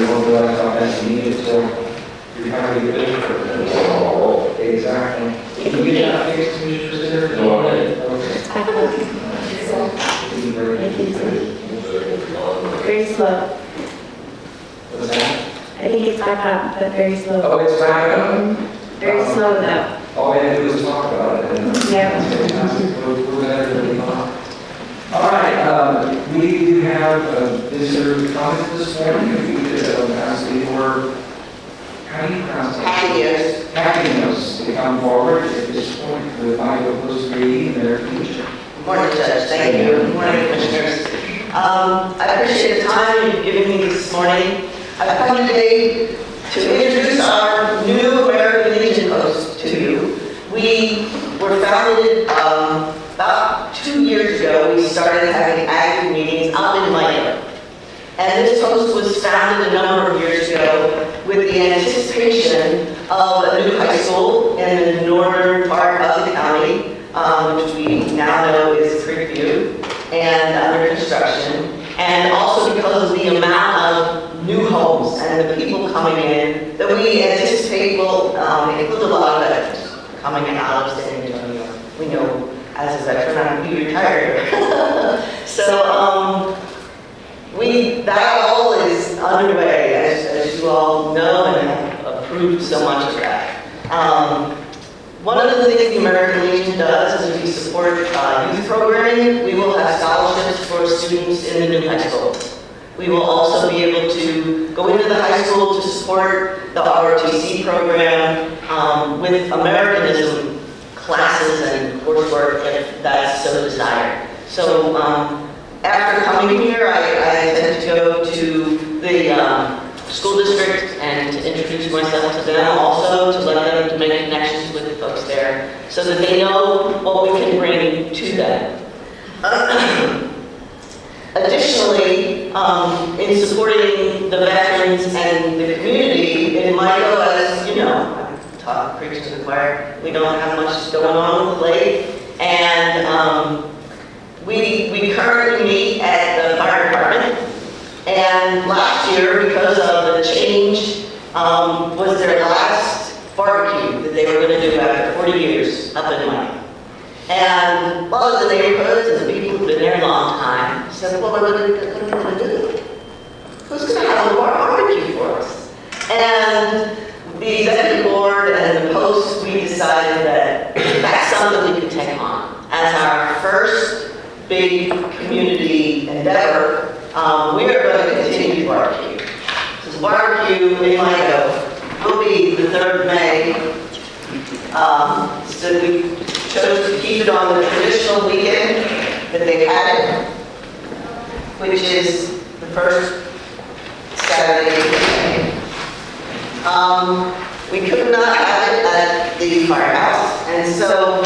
you won't realize how bad you need it until you're kind of a good for it. Oh, exactly. Can you get that fixed, Commissioner Sitter? No, okay. Very slow. What's that? I think it's back up, but very slow. Oh, it's back up? Very slow though. All we had to do was talk about it. Yeah. We're better. All right, we do have a visitor comment this morning. If you could ask for, how do you pronounce it? Happiness to come forward at this point with Bible close reading their teacher. Morning, Judge. Thank you. Good morning, Commissioners. I appreciate the time you've given me this morning. I've come today to introduce our new American Legion post to you. We were founded about 2 years ago. We started having active meetings out in Miami. And this post was founded a number of years ago with the anticipation of a new high school in the northern part of the county, which we now know is Creekview, and under construction, and also because of the amount of new homes and the people coming in that we anticipate will include a lot of veterans coming out of San Antonio. We know, as a veteran, I'm be retired. So that all is underway, as you all know, and have approved so much of that. One of the things the American Legion does is we support youth programming. We will have scholarships for students in the new high school. We will also be able to go into the high school to support the ROTC program with Americanism classes and coursework if that's so desired. So after coming here, I intend to go to the school district and to introduce myself to them, also to let them to make connections with the folks there so that they know what we can bring to them. Additionally, in supporting the veterans and the community in Michael, as you know, I taught preaching to the choir, we don't have much going on with the lake, and we currently meet at the fire department. And last year, because of the change, was their last barbecue that they were going to do after 40 years up in Miami. And a lot of the neighborhoods and the people who've been there a long time said, well, what are we going to do? Who's going to have a barbecue for us? And the executive board and the post, we decided that that's something we could take on as our first big community endeavor. We are going to continue barbecue. So the barbecue in Miami will be the 3rd of May. So we chose to keep it on the traditional weekend that they've had it, which is the first Saturday of May. We could not have it at the firehouse, and so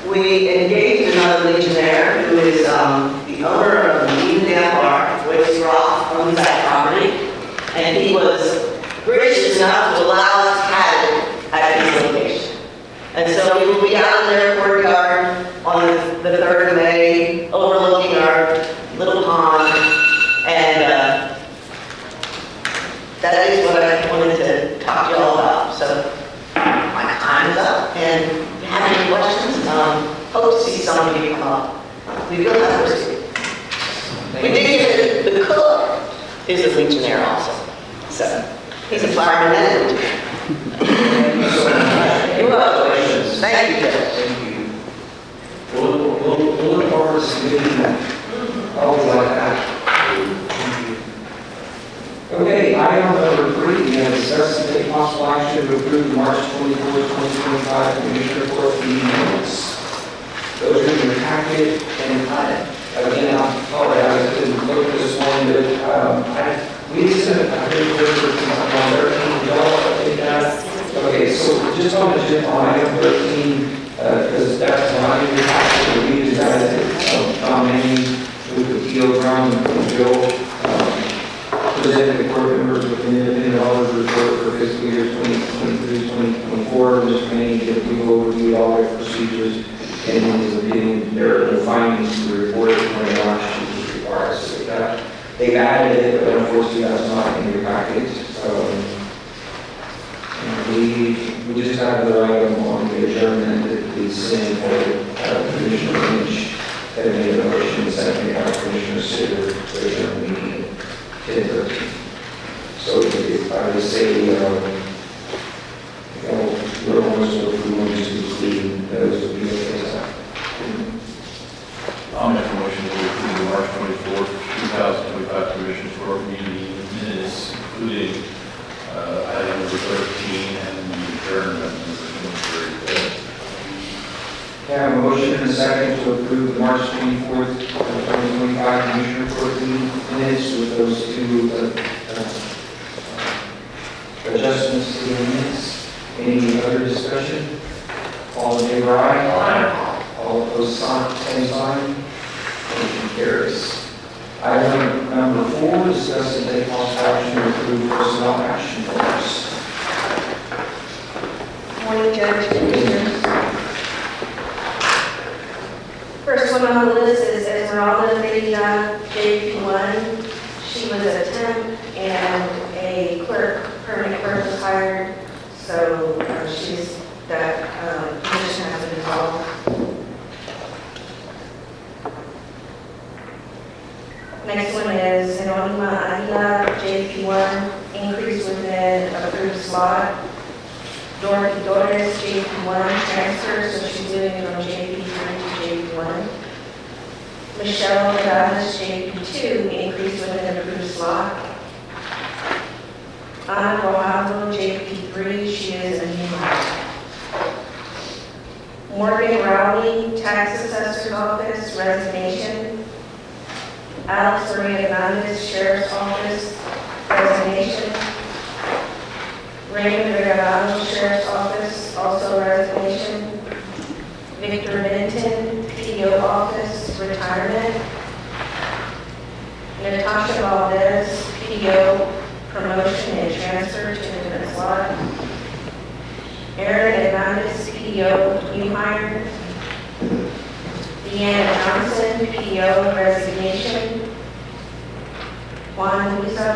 we engaged another Legionnaire who is the owner of the Medina Bar, which Roth owns that property, and he was gracious enough to allow us to have it at his location. And so we will be out in their courtyard on the 3rd of May, overlooking our little pond, and that is what I wanted to talk to you all about. So my time is up, and if you have any questions, hope to see some of you come up. We will have to see. We did get the cook is a Legionnaire also. So he's a fireman and a Legionnaire. You're welcome. Thank you, Judge. Thank you. We'll look forward to submitting that. Always like that. Okay, item number 3, we have discussed and take possible action to approve the March 24, 2025 Commissioner Court meeting minutes. Those are in your packet, and again, I apologize, I didn't look this morning, but we sent a paper on 13, y'all update that. Okay, so just on the agenda on item 13, because that's when I did your packet, we decided Tom Manning, with the PO Brown and Joe, presented the court members with an independent auditor's report for fiscal year 2023-2024. Mr. Manning did a quick overview of all their procedures and in his opinion, there are findings to the report when they launched, which is required. So they've added it, but unfortunately that's not in in your package. And we just have the item on the adjournment that we sent for Commissioner Lynch, that made a motion, seconded by Commissioner Sitter, to adjourn the meeting at 10:13. So I would say, little ones will be going to clean, those would be okay. I'll make a motion to approve the March 24th, 2025 Commissioners Court meeting minutes, including item number 13 and the adjournment number 23. I have a motion and a second to approve the March 24th, 2025 Commissioner Court meeting minutes with those two adjustments to the minutes. Any other discussion? All in favor, aye? Aye. All opposed, same sign. Motion carries. Item number 4, discuss and take possible action to approve personnel action orders. Morning, Judge, Commissioners. First one on the list is Esmeralda Medina, JP1. She was a temp and a clerk, permanent clerk was hired, so that position has been dissolved. Next one is Anonima Aguila, JP1, increase within approved slot. Dorothy Torres, JP1, transfer, so she's moving from JP3 to JP1. Michelle Adamas, JP2, increase within approved slot. Ana Rojado, JP3, she is a new hire. Morgan Rowley, tax assessor's office, resignation. Alex Maria Hernandez, sheriff's office, resignation. Raymond Regalado, sheriff's office, also resignation. Victor Benton, PDO office, retirement. Natasha Valdez, PDO, promotion and transfer to a different slot. Aaron Hernandez, PDO, new hire. Deanna Johnson, PDO, resignation. Juan Luisa,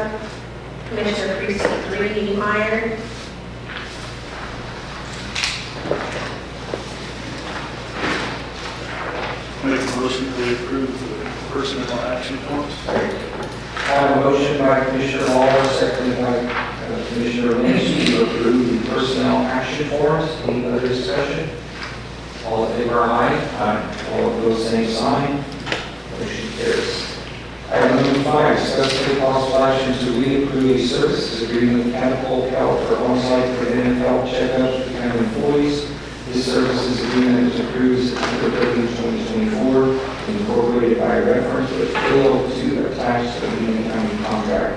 Commissioner Precinct 3, new hire. Make a motion to approve the personnel action forms. I have a motion by Commissioner Waller, seconded by Commissioner Lynch to approve the personnel action forms. Any other discussion? All in favor, aye. Aye. All opposed, same sign. Motion carries. Item number 5, discuss the possible action to reapprove a services agreement with Catapult Health for on-site preventive health checkups for county employees. This services agreement was approved September 30, 2024, incorporated by reference but failed to attach to the Medina County contract.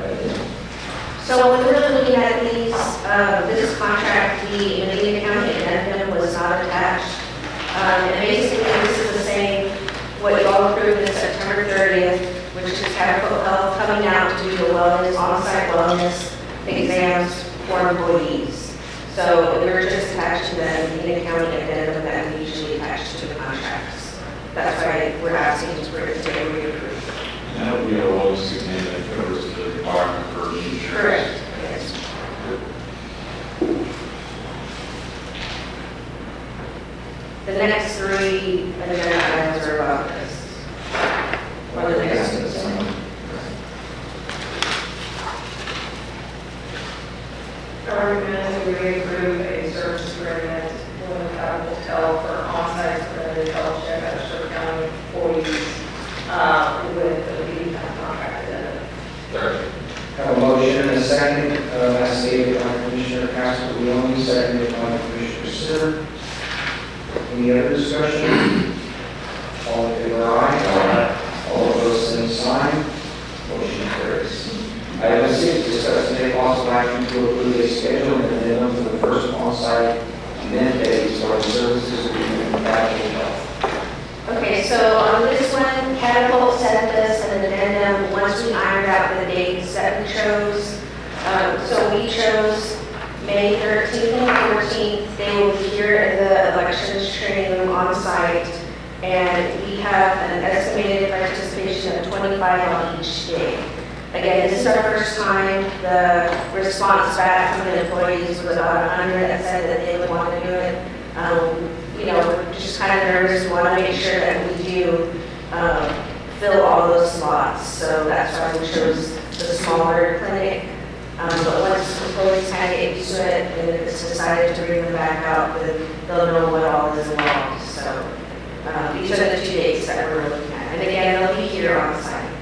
So when we're looking at these, this contract, the Medina County addendum was not attached. And basically, this is the same, what you all approved in September 30th, which is Catapult Health coming out to do the wellness, on-site wellness exams for employees. So we're just attaching the Medina County addendum that we usually attach to the contracts. That's why we're asking for it to be reapproved. And that would be a low significant that covers the requirement for insurance. Correct, yes. The next 3 agenda items are about this. Or the next two. I recommend we reapprove a service agreement with Catapult Health for on-site preventive health checkups for county employees with the Medina contract addendum. Third. Have a motion and a second, as stated by Commissioner Castellini, seconded by Commissioner Sitter. Any other discussion? All in favor, aye. Aye. All opposed, same sign. Motion carries. Item 6, discuss and take possible action to approve a schedule and addendum for the first on-site event days for the services agreement with Catapult Health. Okay, so on this one, Catapult sent us an addendum once we ironed out the dates that we chose. So we chose May 13th and 14th. They will be here in the elections training room on site. And we have an estimated participation of 25 on each day. Again, this is our first time. The response back from the employees was about 100 that said that they would want to do it. We're just kind of nervous. We want to make sure that we do fill all those slots. So that's why we chose the smaller clinic. But once employees kind of get used to it and it's decided to bring them back out, then they'll know what all is involved. So these are the 2 dates that we're looking at. And again, they'll be here on site.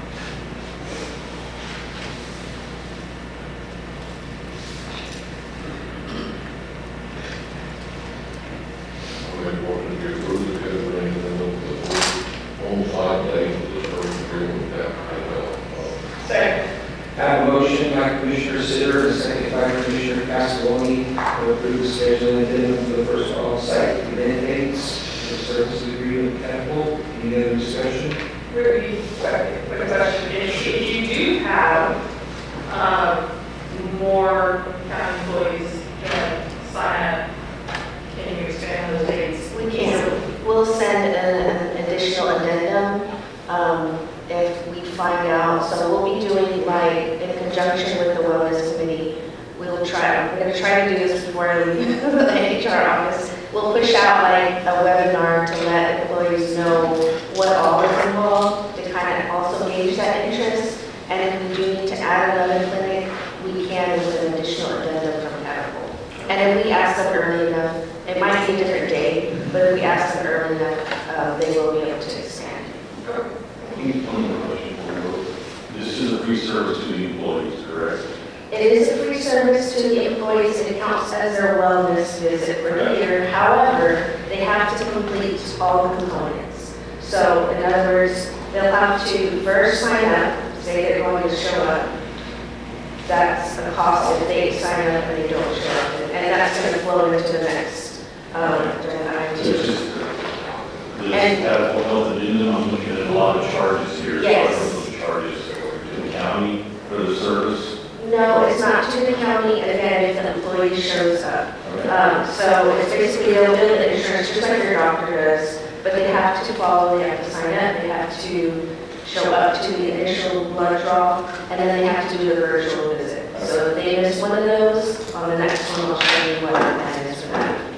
I have a motion by Commissioner Sitter and a second by Commissioner Castelloni to approve the scheduling addendum for the first on-site event dates for services agreement with Catapult. Any other discussion? Really, quick question, if you do have more county employees that sign up, can you expand those dates? We can. We'll send an additional addendum if we find out. So we'll be doing, like, in conjunction with the wellness committee, we're going to try to do this before I leave the HR office. We'll push out like a webinar to let employees know what all is involved, to kind of also gauge that interest. And if we do need to add another clinic, we can with an additional addendum from Catapult. And if we ask them early enough, it might be a different day, but if we ask them early enough, they will be able to expand. One more question for you. This is a free service to the employees, correct? It is a free service to the employees. It counts as their wellness visit for the year. However, they have to complete all the components. So in other words, they'll have to first sign up, say they're going to show up. That's a cost if they sign up and they don't show up. And that's going to flow into the next agenda item So it's too. just the Catapult Health Addendum, I'm looking at a lot of charges here. Yes. So are those charges to the county for the service? No, it's not to the county, again, if the employee shows up. Okay. So it's basically they'll bill the insurance just like your doctor does, but they have to follow, they have to sign up, they have to show up to the initial blood draw, and then they have to do a virtual visit. So if they miss one of those, on the next one, I'll show you what the plan is for that.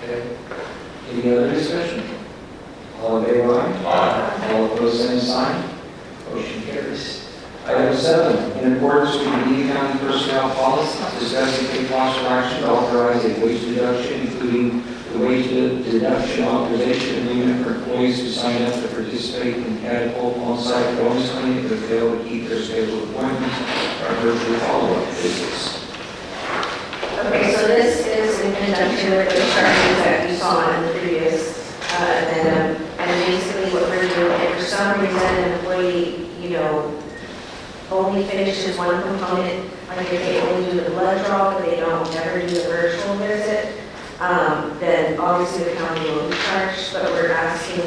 Okay. Any other discussion? All in favor, aye? Aye. All opposed, same sign. Motion carries. Item 7, in accordance with the Medina County Personnel Policy, discuss and take possible action to authorize a wage deduction, including the wage deduction authorization agreement for employees who sign up to participate in Catapult on-site wellness clinic but fail to keep their scheduled appointments or virtual follow-up visits. Okay, so this is in conjunction with the charges that you saw in the previous addendum. And basically what we're doing, if for some reason an employee, only finishes one component, like if they only do the blood draw, but they don't ever do the virtual visit, then obviously the county will be charged, but we're asking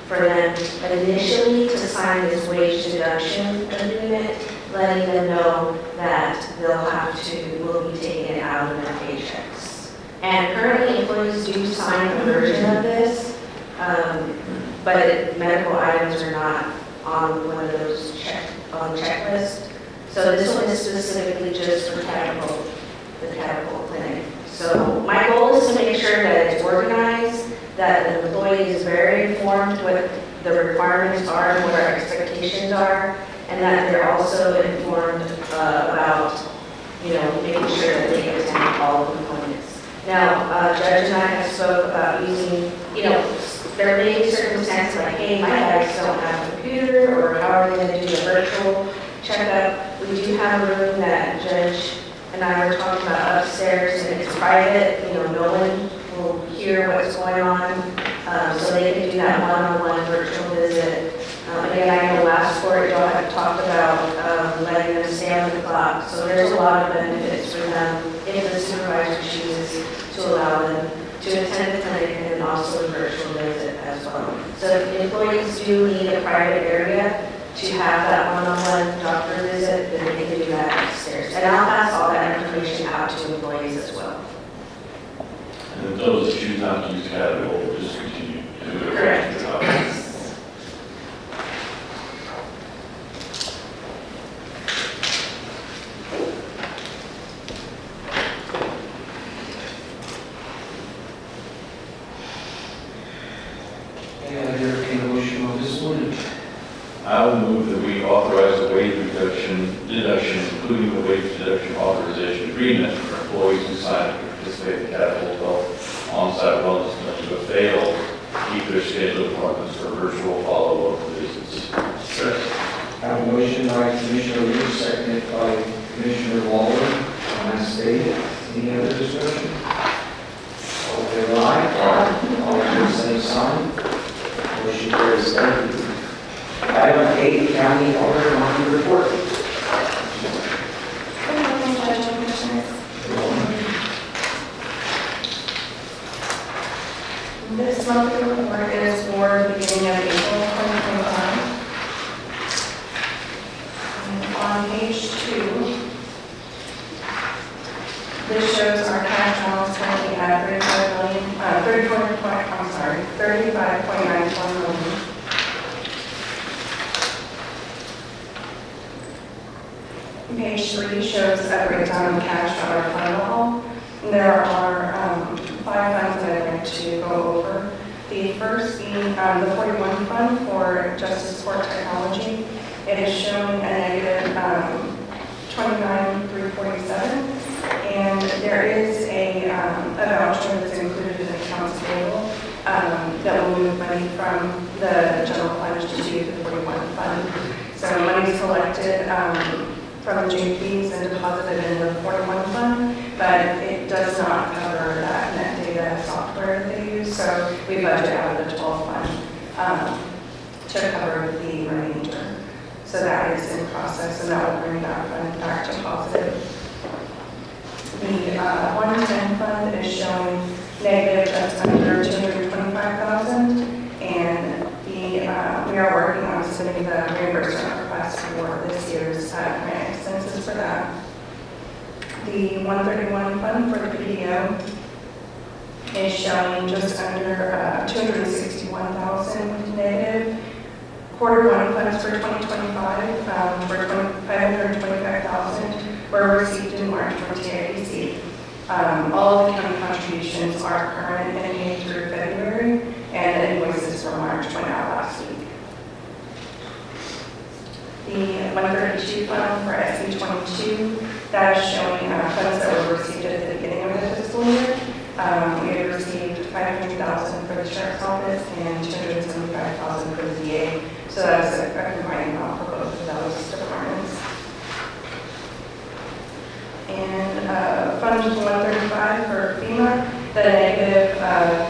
for them initially to sign this wage deduction agreement, letting them know that we'll be taking it out of their paychecks. And currently employees do sign a version of this, but medical items are not on one of those on the checklist. So this one is specifically just for Catapult, the Catapult clinic. So my goal is to make sure that it's organized, that the employee is very informed what the requirements are, what our expectations are, and that they're also informed about, making sure that they attend all the components. Now, Judge and I have spoke about using, there may be circumstances like, hey, my guys don't have a computer, or how are they going to do a virtual checkup? We do have a room that Judge and I were talking about upstairs, and it's private, no one will hear what's going on, so they can do that one-on-one virtual visit. Again, I know last court, y'all had talked about letting them stay on the clock, so there's a lot of benefits for them if the supervisor chooses to allow them to attend the clinic and then also a virtual visit as well. So if employees do need a private area to have that one-on-one doctor visit, then they can do that upstairs. And I'll pass all that information out to employees as well. And then those that choose not to use Catapult will just continue to do their Correct. job. including the wage deduction authorization agreement for employees who sign to participate in Catapult Health on-site wellness clinic but fail to keep their scheduled appointments for virtual follow-up visits. I have a motion by Commissioner Lewis, seconded by Commissioner Waller. As stated, any other discussion? All in favor, aye. All opposed, same sign. Motion carries. Thank you. Item 8, County Auditor Monthly Report. Good morning, Judge and Commissioners. This monthly report is for the beginning of April 2025. And on page 2, this shows our cash balance currently at $35.94 million. Page 3 shows a breakdown of cash at our fund level. There are 5 funds that I'd like to go over. The first being the 41 fund for Justice Court Technology. It is showing a negative 29,347, and there is a voucher that's included in accounts payable that will move money from the general fund to the 41 fund. So money is collected from the JPs and deposited in the 41 fund, but it does not cover that net data software that they use, so we budget out of the 12 fund to cover the remainder. So that is in process, and that will bring that fund back to positive. The 110 fund is showing negative just under 225,000, and we are working on submitting the reimbursement request for this year's grant expenses for that. The 131 fund for the PDO is showing just under 261,000 negative. Quarter 1 funds for 2025 for 525,000 were received in March from TIPC. All of the county contributions are current and paid through February, and the invoices for March went out last week. The 132 fund for SB22, that is showing funds that were received at the beginning of the fiscal year. We have received $500,000 for the Sheriff's Office and $275,000 for the VA. So that's a combined amount for both of those departments. And Fund 135 for FEMA, the negative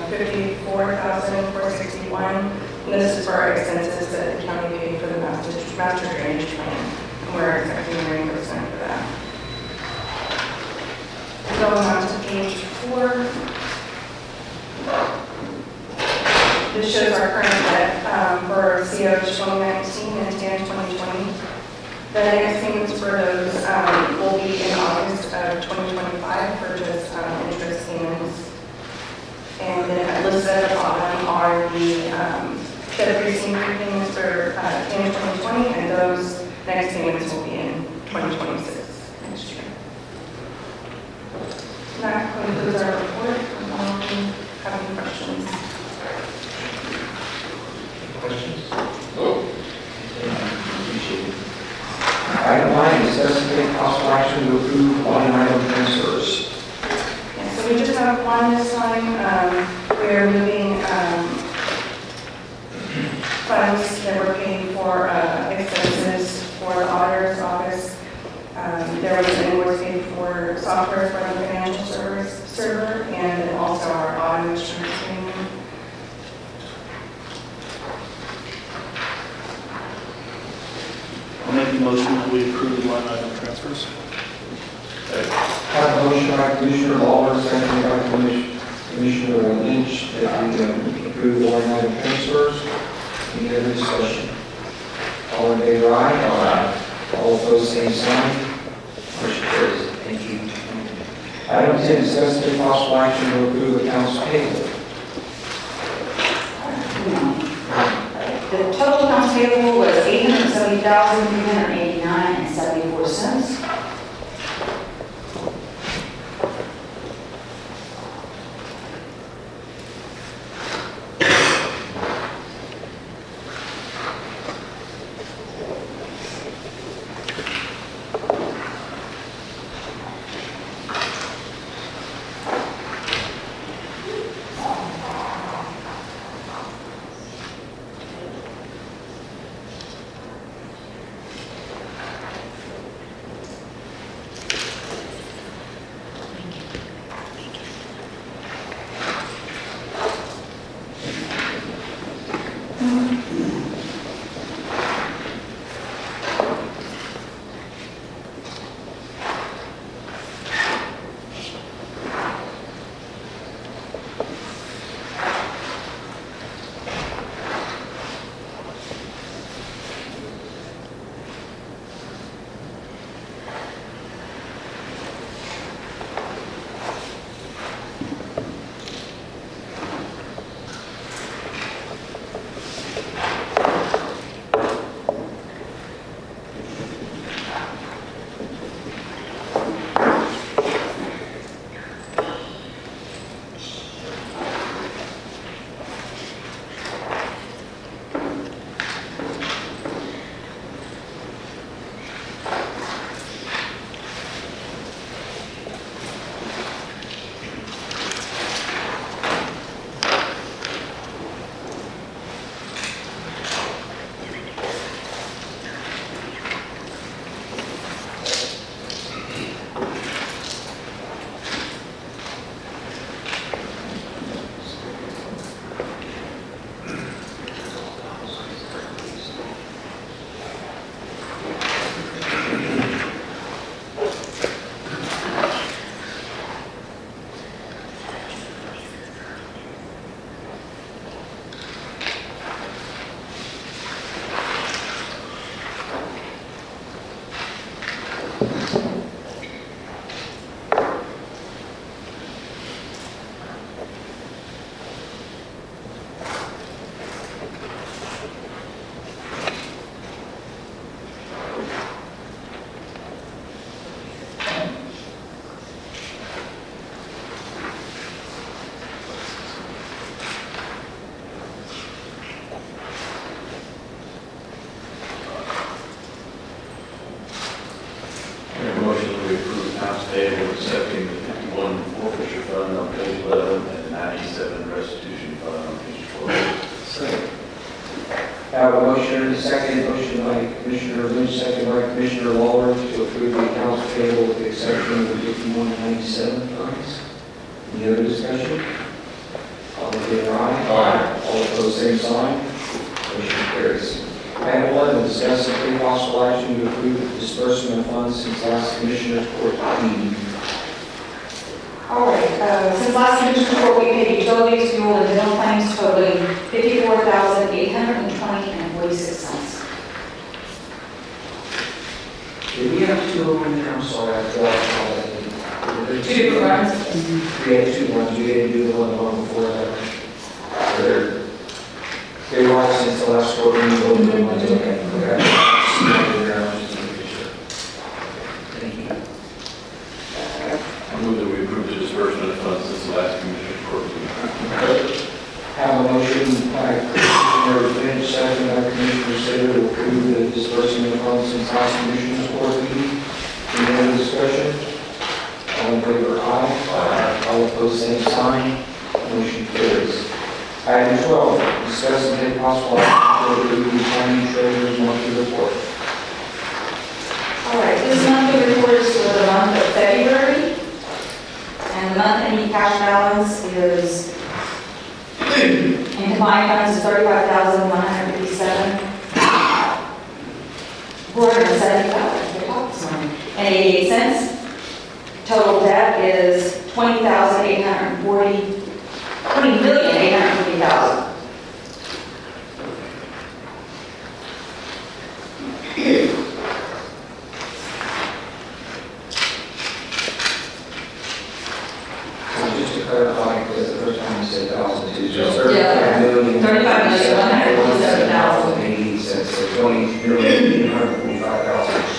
54,461. And this is for our expenses that the county paid for the master drainage plan. And we're expecting reimbursement for that. Going on to page 4. This shows our current debt for CO 2019 and TAN 2020. The next payments for those will be in August of 2025 for just interest payments. And then listed at the bottom are the preceding payments for TAN 2020, and those next payments will be in 2026 next year. That concludes our report. Have any questions? Questions? No. Appreciate it. Item 9, discuss and take possible action to approve line item transfers. Yeah, so we just have one this time. We're moving funds that were paid for expenses for the auditor's office. There was an invoice paid for software for the financial server, and then also our auto insurance payment. I'll make the motion that we approve the line item transfers. I have a motion by Commissioner Lawler, seconded by Commissioner Lynch, that we approve the line item transfers. Any other discussion? All in favor, aye. Aye. All opposed, same sign. Motion carries. Thank you. Item 10, discuss and take possible action to approve accounts payable. The total accounts payable was $870,389.74. Make a motion that we approve accounts payable accepting the 51 forfeiture fund on page 11 and the 97 restitution fund on page 12. Second. Have a motion and a second. Motion by Commissioner Lynch, second by Commissioner Lawler to approve the accounts payable with the exception of the 5197 funds. Any other discussion? All in favor, aye. Aye. All opposed, same sign. Motion carries. Item 11, discuss and take possible action to approve the disbursement of funds since last Commissioners Court meeting. All right, since last Commissioner Court, we paid utilities, fuel, and dental claims totaling $54,820.46. Did we have two of them there? I'm sorry, I dropped all that. Were there Two runs. We had two ones. We didn't do the one before that. They were all since the last quarter meeting. Both of them ones. Okay. Thank you. I move that we approve the disbursement of funds since the last Commissioners Court meeting. Have a motion by Commissioner Lynch, second by Commissioner Sitter to approve the disbursement of funds since last Commissioners Court meeting. Any other discussion? All in favor, aye. Aye. All opposed, same sign. Motion carries. Item 12, discuss and take possible action to approve the county treasurer's monthly report. All right, this monthly report is for the month of February, and the month-ending cash balance is, in combined funds, is $35,157, $470.88. Total debt is $20,840,000. So just to clarify, because the first time you said 1,002, Yes. 35,147,080 cents, so 20,845,000.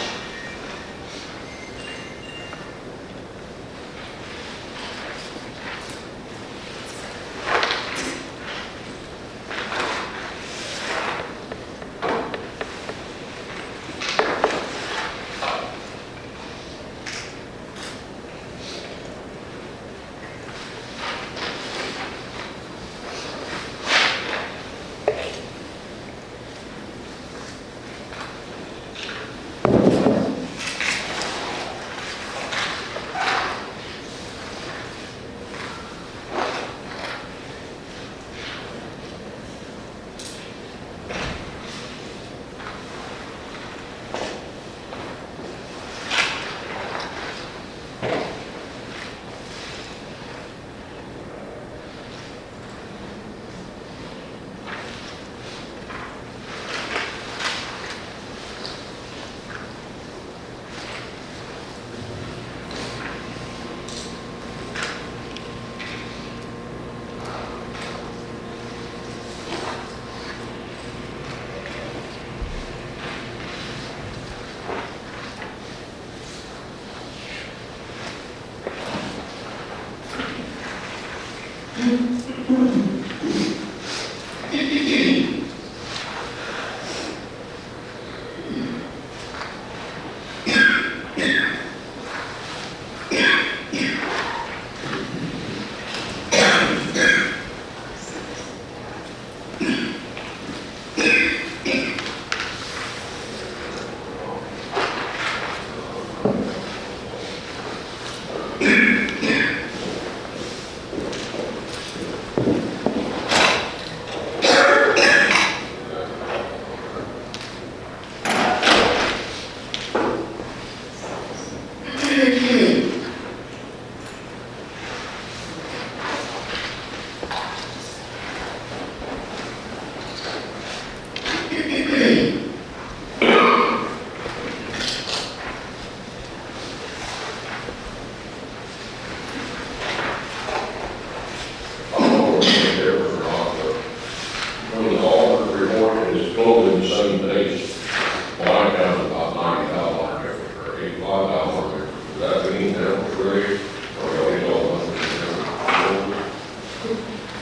That means that really,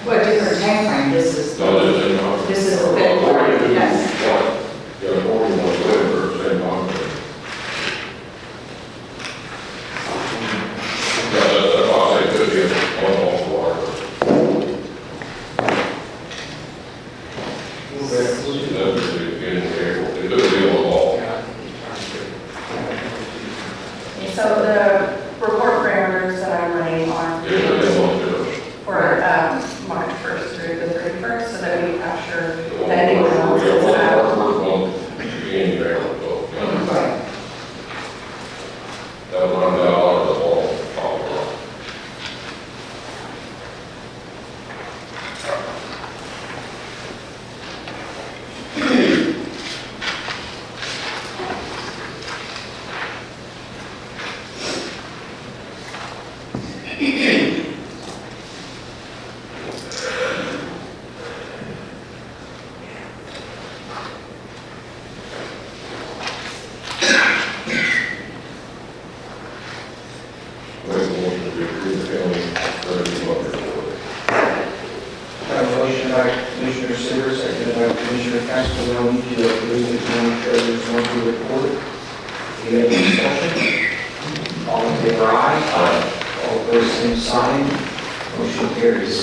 What different time frame this is? no, This is a bit, yes. Yeah, more than one labor, same contract. Yeah, that's why I say could be one off water. That's really getting there, it could be one off. So the report parameters that I'm running are It could be one difference. for March 1st through the 31st, so that we capture that anyone else is out. Being there, so, yeah. Right. That was $100 a ball. Make a motion to approve the county revenue report. Have a motion by Commissioner Sitter, seconded by Commissioner Castellano to approve the county treasurer's monthly report. Any other discussion? All in favor, aye. All opposed, same sign. Motion carries.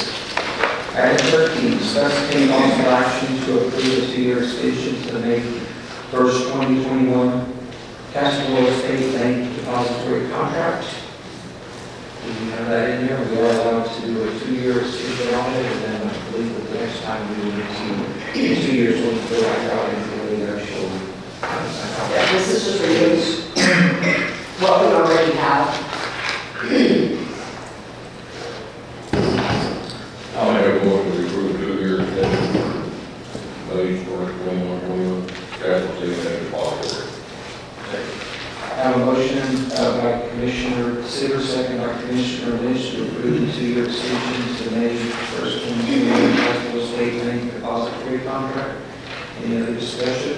Item 13, discuss and take possible action to approve a 2-year extension to the May 1st, 2021 Castlewood State Bank Depository Contract. Do we have that in there? We are allowed to do a 2-year extension on it, and then I believe that the next time we will need to, in 2 years, we'll go back out and really actually. Yeah, this is just reduce what we already have. I'll make a motion to approve 2-year extension for May 21, Capital State Depository. I have a motion by Commissioner Sitter, second by Commissioner Lynch to approve the 2-year extension to the May 1st, 2021 Castlewood State Bank Depository Contract. Any other discussion?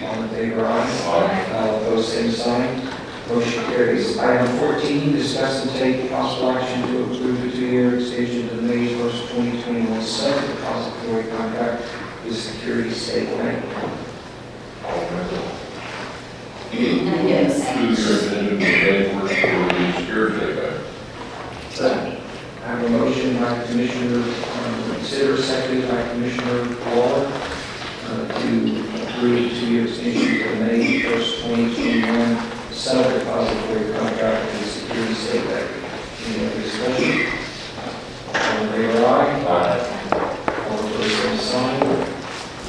All in favor, aye. All opposed, same sign. Motion carries. Item 14, discuss and take possible action to approve the 2-year extension to the May 1st, 2021 sub-depository contract with Security State Bank. And again, the same. 2-year extension to May 1st for the Security Bank. I have a motion by Commissioner Sitter, seconded by Commissioner Waller, to approve 2-year extension to the May 1st, 2021 sub-depository contract with the Security State Bank. Any other discussion? All in favor, aye. All opposed, same sign.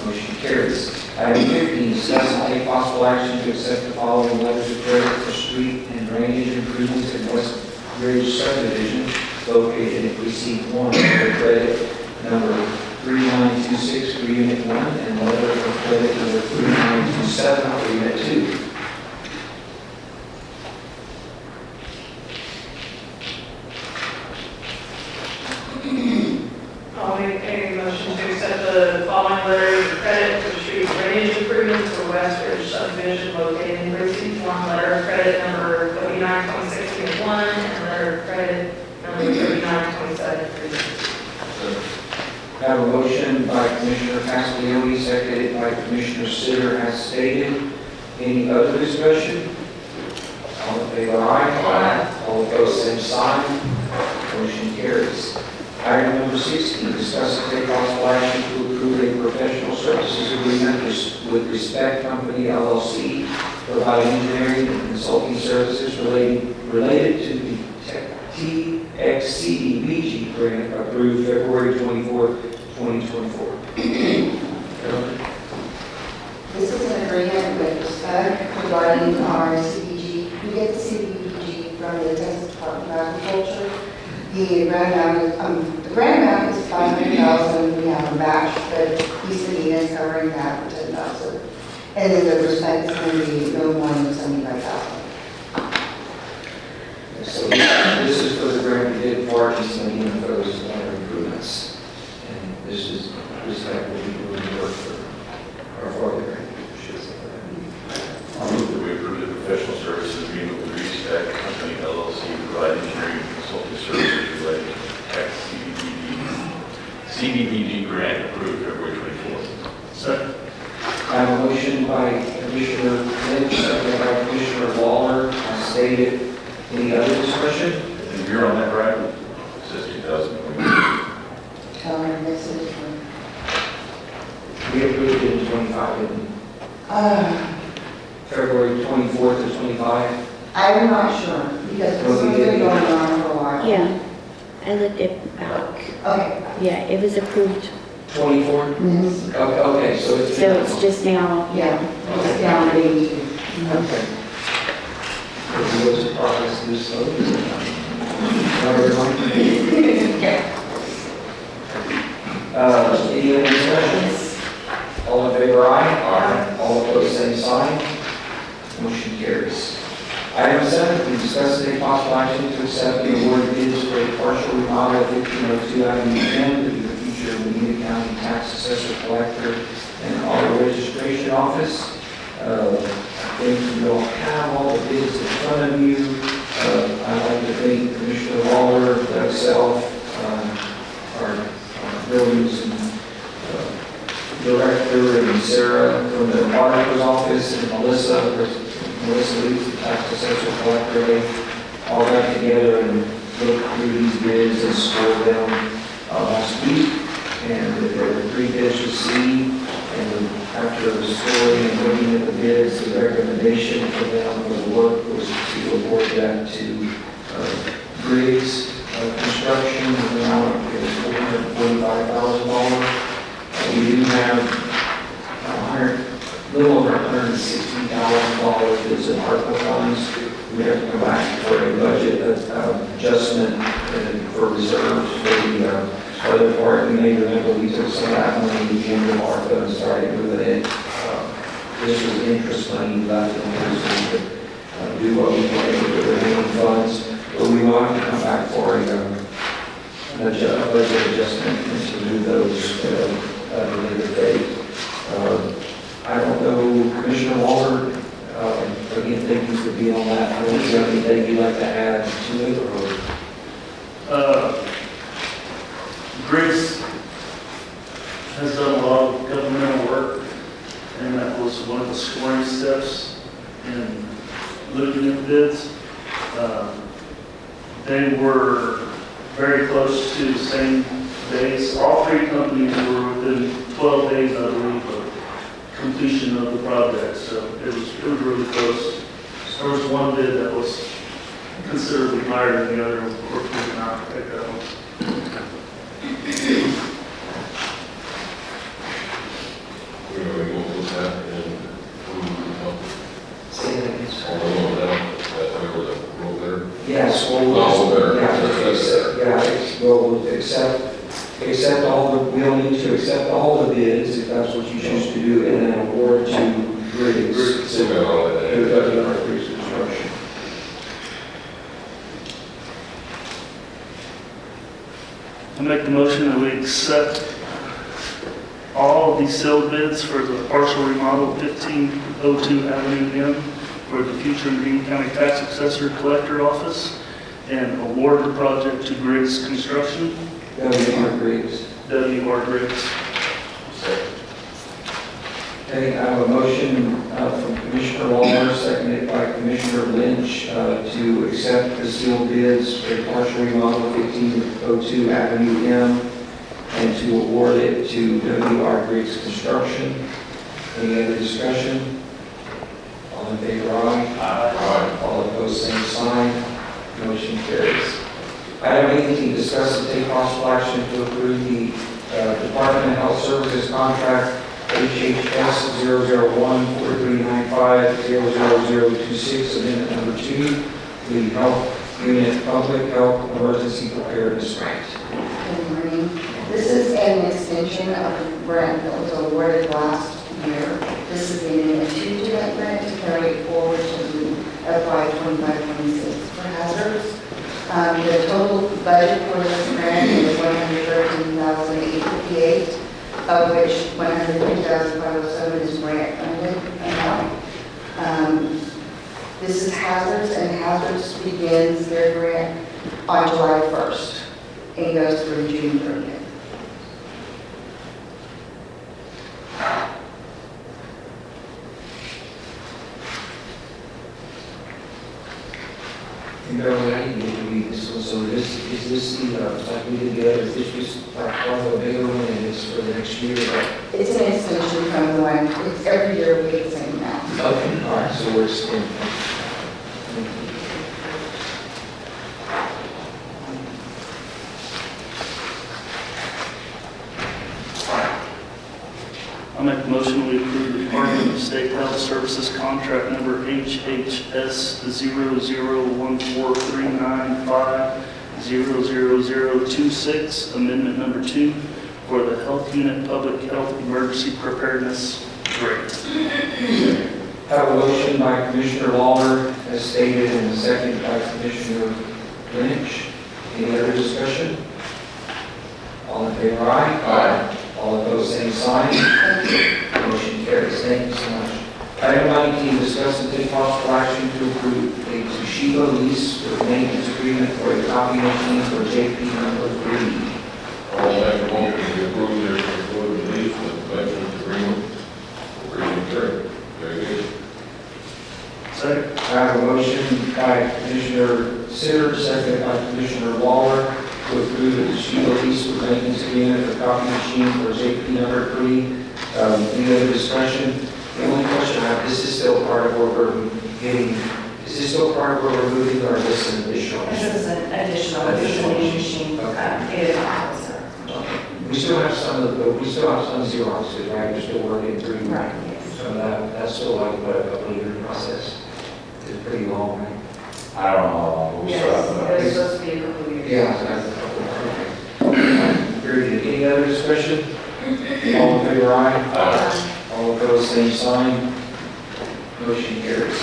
Motion carries. Item 15, discuss and take possible action to accept the following letters of credit for street and drainage improvements in West Ridge subdivision located in precinct 1, letter of credit number 3926 for unit 1 and letter of credit number 3927 for unit 2. I'll make a motion to accept the following letters of credit for street drainage improvements for West Ridge subdivision located in precinct 1, letter of credit number 3926 unit 1, and letter of credit number 3927 precinct 2. I have a motion by Commissioner Castellini, seconded by Commissioner Sitter, as stated. Any other discussion? All in favor, aye. All opposed, same sign. Motion carries. Item number 16, discuss and take possible action to approve a professional services agreement with Respect Company LLC, providing engineering and consulting services related to the TXCDBG grant approved February 24, 2024. This is an agreement with Respect regarding our CDBG. We get the CDBG from the Texas Department of Agriculture. The grant amount is $500,000. We have a match, but East Medina is covering that for $10,000. And then the Respect is going to be no more than $75,000. So this is for the grant we did for East Medina for those water improvements. And this is Respect will be doing the work for the grant. I'll move that we approve the professional services Tech Company LLC to provide engineering and consulting services related to Tech CDBG grant approved February 24th. Second. I have a motion by Commissioner Lynch, seconded by Commissioner Waller, as stated. Any other discussion? And you're on that, right? It says 2020. This is one. We approved it in 25, didn't we? February 24th to 25. I'm not sure, because this one's been going on for a while. Yeah. I looked it back. Okay. Yeah, it was approved. 24? Yes. Okay, so it's. So it's just now. Yeah, it's down to 82. Okay. If you go to progress this slow, is it not? Everyone? Any other discussion? All in favor, aye? Aye. All opposed, same sign. Motion carries. Item 7, we discuss the possible action to accept the award bids for a partial remodel of 1502 Avenue 10 to the future Medina County Tax Assessor Collector and Auto Registration Office. I think you'll have all the bids in front of you. I'd like to thank Commissioner Waller, myself, our buildings and director, and Sarah from the auditor's office, and Melissa leads the tax assessor collector. They all got together and looked through these bids and scored them last week. And there were 3 bids received. And after the scoring and looking at the bids, the recommendation for them for the work was to award that to Briggs Construction. The amount is $445,000. We do have a little over $160,000 that's in ARPA funds. We have to come back for a budget adjustment for reserves for the other part. You may remember we took some of that money at the end of ARPA and started moving it. This was interest money left in there, so we could do what we can with the remaining funds. But we will have to come back for a budget adjustment and to do those at a later date. I don't know, Commissioner Waller, again, thank you for being on that. I don't know if you have anything you'd like to add to it, or? Grace has done a lot of governmental work, and that was one of the scoring steps in looking at the bids. They were very close to the same days. All 3 companies were within 12 days, I believe, of completion of the project, so it was really close. There was one bid that was considerably higher than the other. Of course, we did not pick that one. We're going to go with that and Say that again, sir. all of that, that way we're a little better. Yes, well, we'll accept all the, we'll need to accept all the bids, if that's what you choose to do, and then award to Briggs. Still got all that. Briggs Construction. I make the motion that we accept all of these sealed bids for the partial remodel of 1502 Avenue M for the future Medina County Tax Assessor Collector Office and award the project to Briggs Construction. W.R. Briggs. W.R. Briggs. Okay, I have a motion from Commissioner Waller, seconded by Commissioner Lynch, to accept the sealed bids for partial remodel of 1502 Avenue M and to award it to W.R. Briggs Construction. Any other discussion? All in favor, aye? Aye. All opposed, same sign. Motion carries. Item 18, discuss and take possible action to approve the Department of Health Services contract HHS 001-4395-00026, amendment number 2, the Health Unit Public Health Emergency Preparedness Grant. Good morning. This is an extension of the grant that was awarded last year. This is an addition to that grant to carry it forward to FY 25-26 for hazards. The total budget for this grant is $113,858, of which $150,507 is grant funded amount. This This is hazards, and hazards begins their grant on July 1st and goes through June 30th. And Beverly, I need to read this one, so is this the, like we did the other, is this just like one of the bigger one and it's for the next year? It's an extension from the one, it's every year we get the same amount. Okay, all right, so we're extending. I'll make a motion we approve the Department of State Health Services contract number HHS 0014395000026, amendment number 2 for the Health Unit Public Health Emergency Preparedness Grant. Have a motion by Commissioner Lawler, as stated, and a second by Commissioner Lynch. Any other discussion? All in favor, aye? Aye. All opposed, same sign. Motion carries. Thank you so much. Item 19, discuss and take possible action to approve a Toshiba lease with maintenance agreement for a copy machine for JP number 3. I'll make a motion to approve this concluded lease with maintenance agreement for reading third. Very good. Second. I have a motion by Commissioner Sitter, second by Commissioner Waller, to approve the Toshiba lease with maintenance agreement for copy machine for JP number 3. Any other discussion? The only question I have, this is still part of what we're getting, is this still part of what we're moving, or is this an additional? This is an additional, this is a new machine. It is an officer. We still have some of the, we still have some Xeroxes, right? We're still working through. Right, yes. So that's still like, what, a couple of year process? It's pretty long, right? I don't know how long, but we still have Yes, it was supposed to be a couple of years. Yeah, that's a couple. Very good. Any other discussion? All in favor, aye? All opposed, same sign. Motion carries.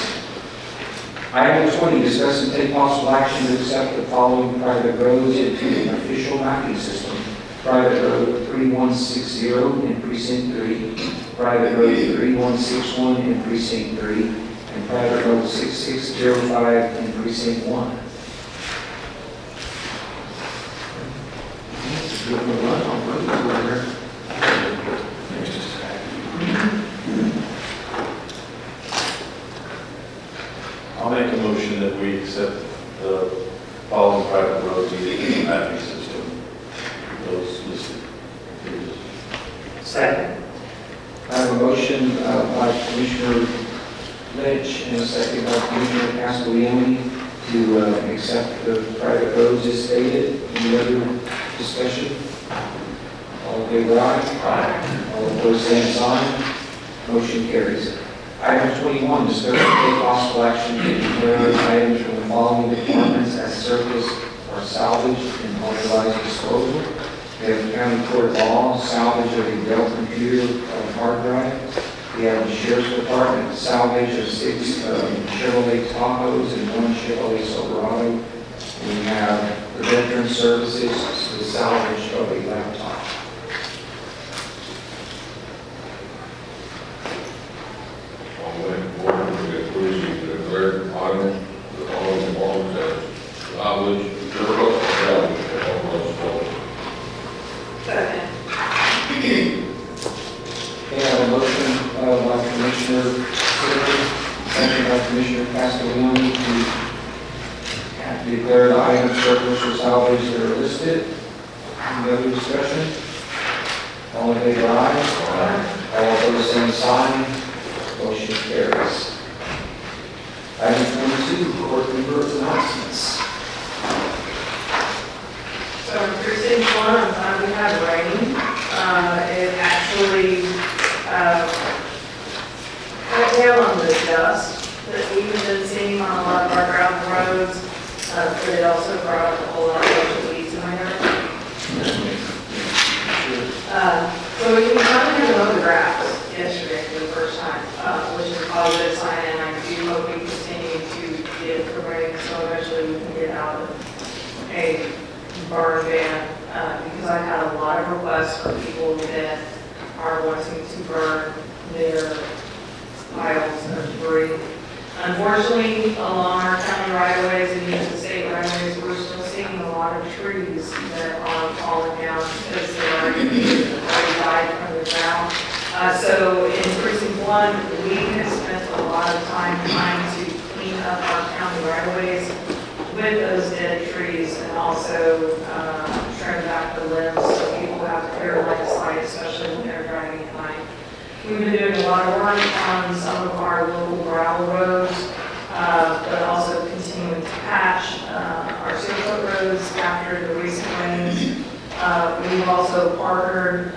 Item 20, discuss and take possible action to accept the following private roads into an official mapping system. Private Road 3160 in Precinct 3, Private Road 3161 in Precinct 3, and Private Road 6605 in Precinct 1. It's a good one on roads over there. I'll make a motion that we accept the following private roads in the mapping system, those listed. Second. I have a motion by Commissioner Lynch and a second by Commissioner Castellini to accept the private roads as stated. Any other discussion? All in favor, aye? Aye. All opposed, same sign. Motion carries. Item 21, discuss and take possible action to declare items from the following departments as surplus or salvage and authorized disposal. We have County Court Law, salvage of a Dell computer or hard drive. We have the Sheriff's Department, salvage of 6 Chevrolet Tahoes and 1 Chevrolet Silverado. We have the Veteran Services, the salvage of a laptop. I'll make a motion to approve the declared item, the following departments as salvage, surplus, or salvage of all disposal. Second. Okay, I have a motion by Commissioner Sitter, second by Commissioner Castellini to declare the items surplus or salvage that are listed. Any other discussion? All in favor, aye? All opposed, same sign. Motion carries. Item 22, court member announcements. So in precinct 1, we had rain. It actually cut down on the dust that we've been seeing on a lot of our gravel roads, but it also brought up a whole lot of weeds in my yard. So we can come in and mow the grass yesterday for the first time, which is a positive sign, and I do hope we continue to get the rain, so eventually we can get out of a burn ban, because I've had a lot of requests from people that are wanting to burn their piles of debris. Unfortunately, along our county right-of-ways and even the state right-of-ways, we're still seeing a lot of trees that are falling down because they're already died from the ground. So in precinct 1, we have spent a lot of time trying to clean up our county right-of-ways with those dead trees and also trim back the limbs so people have clear line of sight, especially when they're driving at night. We've been doing a lot of work on some of our local gravel roads, but also continuing to patch our seal roads after the recent rains. We've also partnered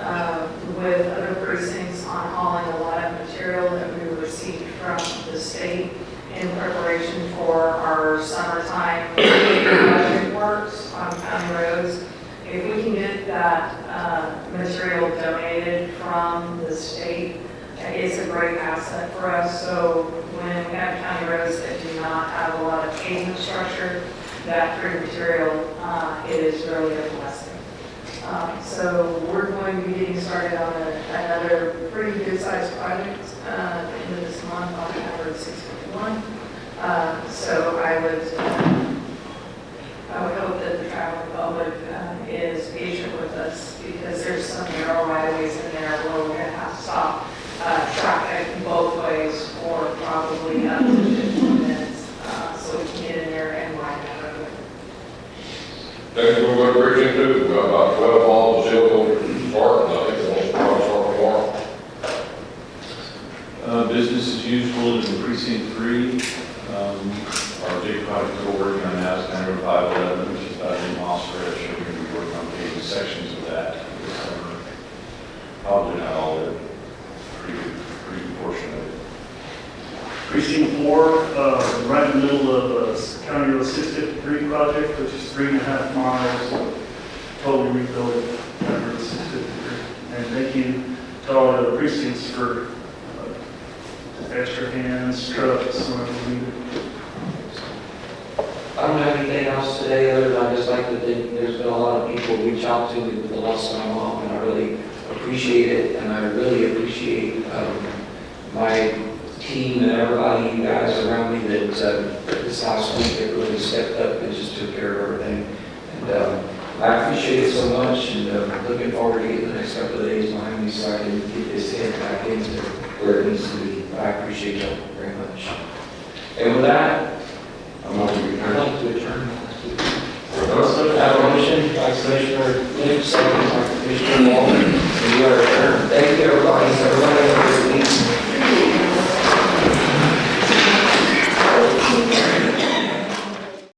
with other precincts on hauling a lot of material that we received from the state in preparation for our summertime project works on county roads. If we can get that material donated from the state, it's a great asset for us. So when we have county roads that do not have a lot of pavement structure, that free material, it is really a blessing. So we're going to be getting started on another pretty good-sized project at the end of this month on Highway 651. So I would hope that the traveling public is patient with us because there's some narrow right-of-ways in there where we're going to have to stop traffic both ways for probably up to 15 minutes so we can get in there and widen that road. Next, we're going to precinct 2, we've got about 12 miles of seal starting, I think it's going to start tomorrow. Business as usual in precinct 3. Our big project we're working on now is County Road 511, which is about an 8-mile stretch. We're going to be working on paving sections of that this summer. Probably not all of it, pretty good portion of it. Precinct 4, right in the middle of County Road 653 project, which is 3.5 miles, totally rebuilding County Road 653. And thank you to all the precincts for extra hands, trucks, whatever needed. I don't have anything else today other than I just like to think there's been a lot of people reach out to me with the loss of my mom, and I really appreciate it, and I really appreciate my team and everybody, you guys around me that this last week that really stepped up and just took care of everything. And I appreciate it so much, and looking forward to getting the next couple of days behind me so I can get this head back into where it needs to be. I appreciate you very much. And with that, I'm going to adjourn. I have a motion by Commissioner Lynch, second by Commissioner Walden, and we are adjourned. Thank you, everybody. Everybody have a good week.